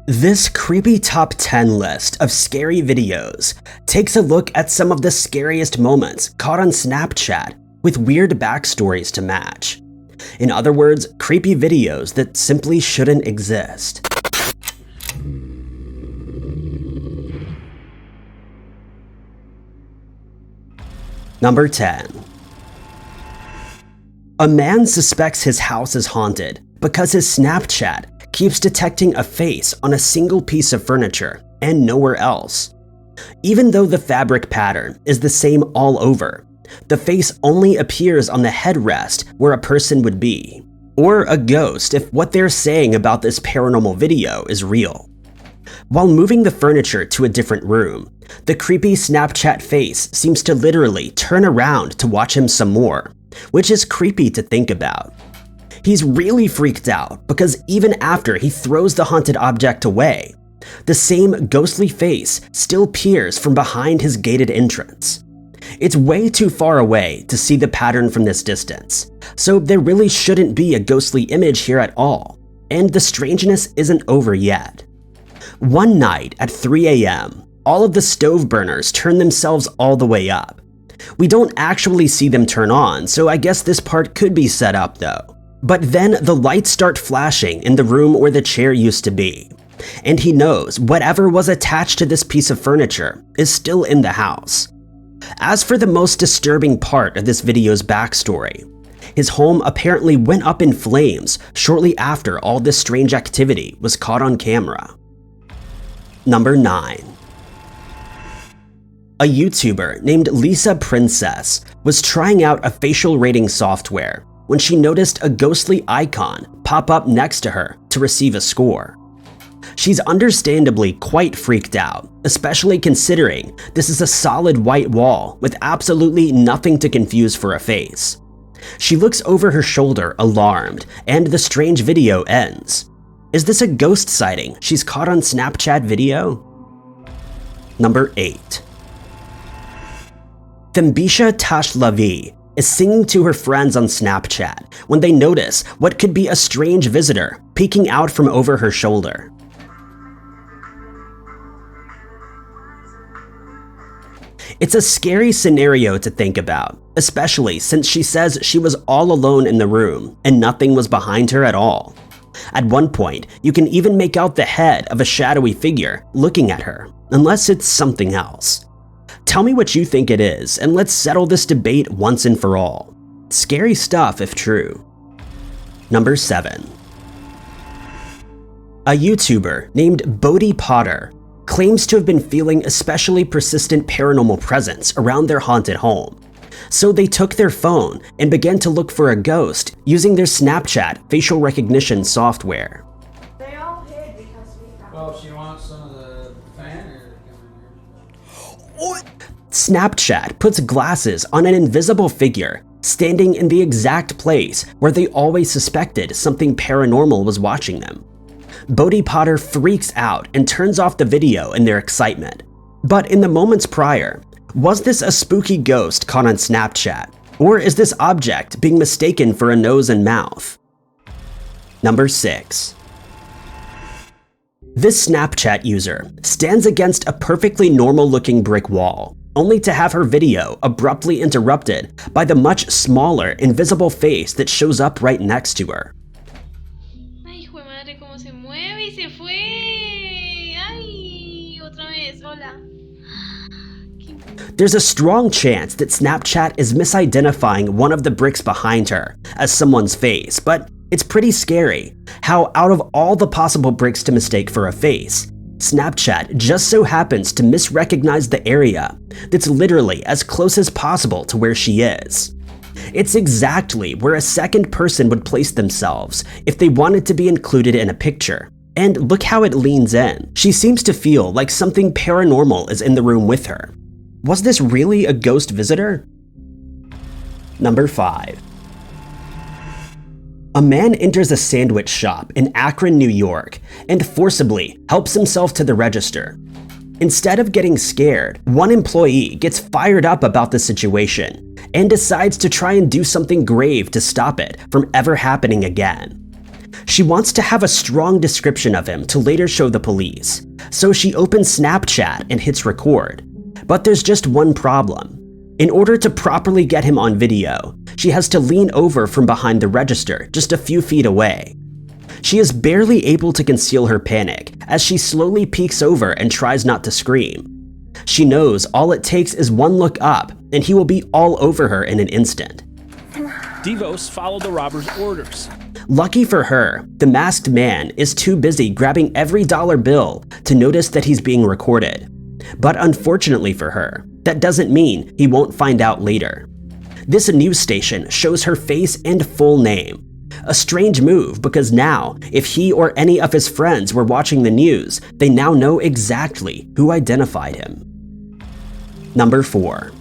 This creepy top 10 list of scary videos takes a look at some of the scariest moments caught on Snapchat with weird backstories to match. In other words, creepy videos that simply shouldn't exist. Number 10. A man suspects his house is haunted because his Snapchat keeps detecting a face on a single piece of furniture and nowhere else. Even though the fabric pattern is the same all over, the face only appears on the headrest where a person would be, or a ghost if what they're saying about this paranormal video is real. While moving the furniture to a different room, the creepy Snapchat face seems to literally turn around to watch him some more, which is creepy to think about. He's really freaked out because even after he throws the haunted object away, the same ghostly face still peers from behind his gated entrance. It's way too far away to see the pattern from this distance, so there really shouldn't be a ghostly image here at all, and the strangeness isn't over yet. One night at 3 a.m., all of the stove burners turn themselves all the way up. We don't actually see them turn on, so I guess this part could be set up though. But then the lights start flashing in the room where the chair used to be, and he knows whatever was attached to this piece of furniture is still in the house. As for the most disturbing part of this video's backstory, his home apparently went up in flames shortly after all this strange activity was caught on camera. Number 9. A YouTuber named Lisa Princess was trying out a facial rating software when she noticed a ghostly icon pop up next to her to receive a score. She's understandably quite freaked out, especially considering this is a solid white wall with absolutely nothing to confuse for a face. She looks over her shoulder alarmed, and the strange video ends. Is this a ghost sighting she's caught on Snapchat video? Number 8. Thembisha Tashlavi is singing to her friends on Snapchat when they notice what could be a strange visitor peeking out from over her shoulder. It's a scary scenario to think about, especially since she says she was all alone in the room and nothing was behind her at all. At one point, you can even make out the head of a shadowy figure looking at her, unless it's something else. Tell me what you think it is, and let's settle this debate once and for all. Scary stuff if true. Number 7. A YouTuber named Bodhi Potter claims to have been feeling especially persistent paranormal presence around their haunted home. So they took their phone and began to look for a ghost using their Snapchat facial recognition software. They all hid because we found. Well, if she wants some of the fan air to come in here. Snapchat puts glasses on an invisible figure standing in the exact place where they always suspected something paranormal was watching them. Bodhi Potter freaks out and turns off the video in their excitement. But in the moments prior, was this a spooky ghost caught on Snapchat? Or is this object being mistaken for a nose and mouth? Number 6. This Snapchat user stands against a perfectly normal-looking brick wall, only to have her video abruptly interrupted by the much smaller, invisible face that shows up right next to her. Ay, hijo de madre, cómo se mueve y se fue. Ay, otra vez, hola. There's a strong chance that Snapchat is misidentifying one of the bricks behind her as someone's face, but it's pretty scary how out of all the possible bricks to mistake for a face, Snapchat just so happens to misrecognize the area that's literally as close as possible to where she is. It's exactly where a second person would place themselves if they wanted to be included in a picture. And look how it leans in. She seems to feel like something paranormal is in the room with her. Was this really a ghost visitor? Number 5. A man enters a sandwich shop in Akron, New York, and forcibly helps himself to the register. Instead of getting scared, one employee gets fired up about the situation and decides to try and do something grave to stop it from ever happening again. She wants to have a strong description of him to later show the police, so she opens Snapchat and hits record. But there's just one problem. In order to properly get him on video, she has to lean over from behind the register just a few feet away. She is barely able to conceal her panic as she slowly peeks over and tries not to scream. She knows all it takes is one look up and he will be all over her in an instant. Devos followed the robber's orders. Lucky for her, the masked man is too busy grabbing every dollar bill to notice that he's being recorded. But unfortunately for her, that doesn't mean he won't find out later. This news station shows her face and full name. A strange move because now, if he or any of his friends were watching the news, they now know exactly who identified him. Number 4.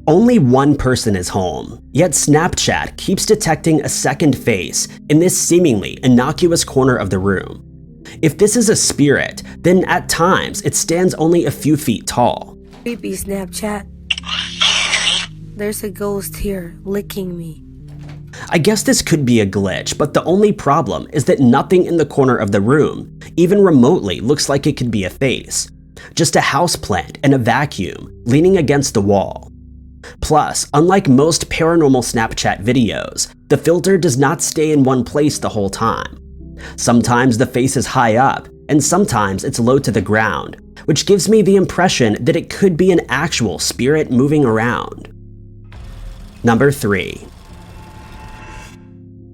Only one person is home, yet Snapchat keeps detecting a second face in this seemingly innocuous corner of the room. If this is a spirit, then at times it stands only a few feet tall. Creepy Snapchat. There's a ghost here, licking me. I guess this could be a glitch, but the only problem is that nothing in the corner of the room even remotely looks like it could be a face. Just a houseplant and a vacuum leaning against the wall. Plus, unlike most paranormal Snapchat videos, the filter does not stay in one place the whole time. Sometimes the face is high up, and sometimes it's low to the ground, which gives me the impression that it could be an actual spirit moving around. Number 3.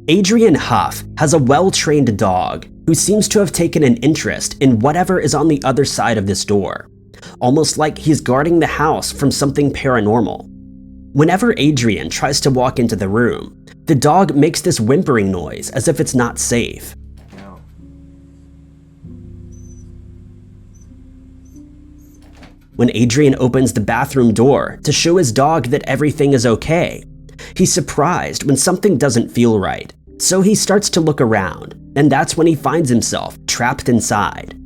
Adrian Huff has a well-trained dog who seems to have taken an interest in whatever is on the other side of this door, almost like he's guarding the house from something paranormal. Whenever Adrian tries to walk into the room, the dog makes this whimpering noise as if it's not safe. When Adrian opens the bathroom door to show his dog that everything is okay, he's surprised when something doesn't feel right, so he starts to look around, and that's when he finds himself trapped inside.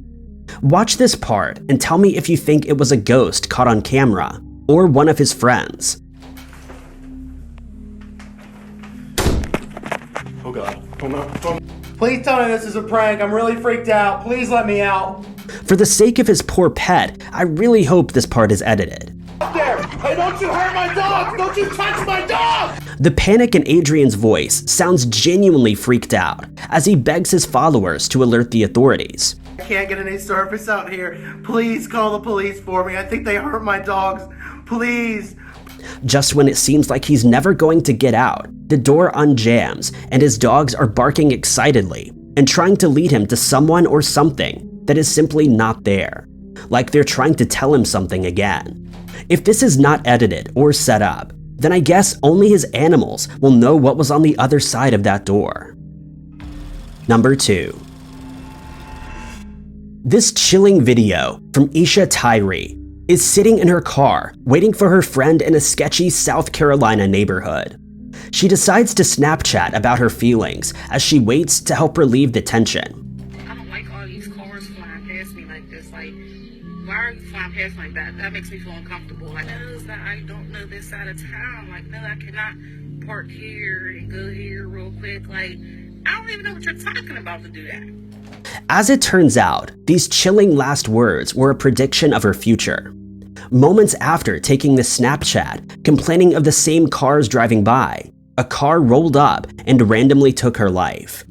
Watch this part and tell me if you think it was a ghost caught on camera, or one of his friends. Oh God. Oh no. Oh. Please tell me this is a prank. I'm really freaked out. Please let me out. For the sake of his poor pet, I really hope this part is edited. Up there! Hey, don't you hurt my dog! Don't you touch my dog! The panic in Adrian's voice sounds genuinely freaked out as he begs his followers to alert the authorities. I can't get any service out here. Please call the police for me. I think they hurt my dogs. Please. Just when it seems like he's never going to get out, the door unjams and his dogs are barking excitedly and trying to lead him to someone or something that is simply not there, like they're trying to tell him something again. If this is not edited or set up, then I guess only his animals will know what was on the other side of that door. Number 2. This chilling video from Isha Tyree is sitting in her car waiting for her friend in a sketchy South Carolina neighborhood. She decides to Snapchat about her feelings as she waits to help relieve the tension. I don't like all these cars flying past me like this. Like, why are you flying past like that? That makes me feel uncomfortable. Like, knows that I don't know this side of town. Like, no, I cannot park here and go here real quick. Like, I don't even know what you're talking about to do that. As it turns out, these chilling last words were a prediction of her future. Moments after taking the Snapchat, complaining of the same cars driving by, a car rolled up and randomly took her life.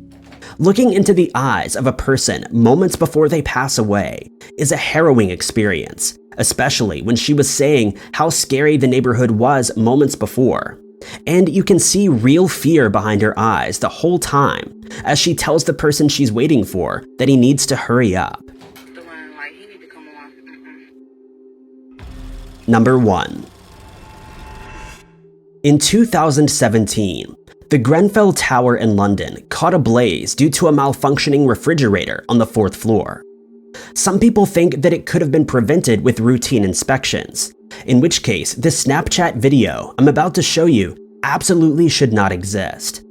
Looking into the eyes of a person moments before they pass away is a harrowing experience, especially when she was saying how scary the neighborhood was moments before. And you can see real fear behind her eyes the whole time as she tells the person she's waiting for that he needs to hurry up. The one, like, he need to come on. Number 1. In 2017, the Grenfell Tower in London caught ablaze due to a malfunctioning refrigerator on the 4th floor. Some people think that it could have been prevented with routine inspections, in which case the Snapchat video I'm about to show you absolutely should not exist.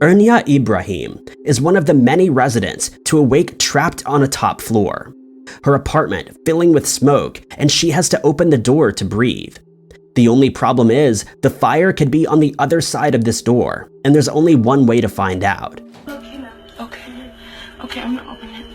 Ernia Ibrahim is one of the many residents to awake trapped on a top floor, her apartment filling with smoke, and she has to open the door to breathe. The only problem is, the fire could be on the other side of this door, and there's only one way to find out. Okay, I'm gonna open it.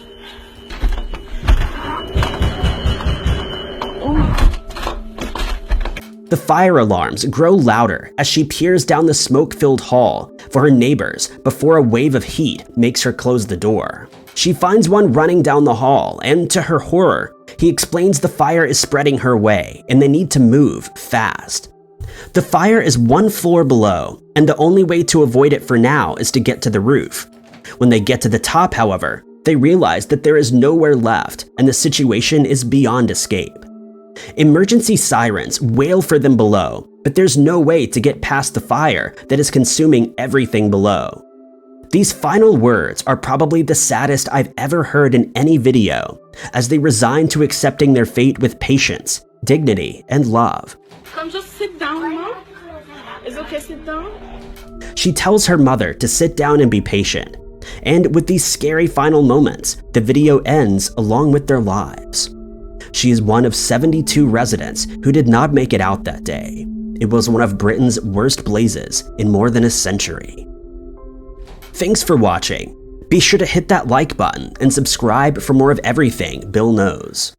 The fire alarms grow louder as she peers down the smoke-filled hall for her neighbors before a wave of heat makes her close the door. She finds one running down the hall, and to her horror, he explains the fire is spreading her way and they need to move fast. The fire is 1 floor below, and the only way to avoid it for now is to get to the roof. When they get to the top, however, they realize that there is nowhere left and the situation is beyond escape. Emergency sirens wail for them below, but there's no way to get past the fire that is consuming everything below. These final words are probably the saddest I've ever heard in any video, as they resign to accepting their fate with patience, dignity, and love. Come just sit down, Mom. It's okay, sit down. She tells her mother to sit down and be patient, and with these scary final moments, the video ends along with their lives. She is one of 72 residents who did not make it out that day. It was one of Britain's worst blazes in more than a century. Thanks for watching. Be sure to hit that like button and subscribe for more of everything Billnose.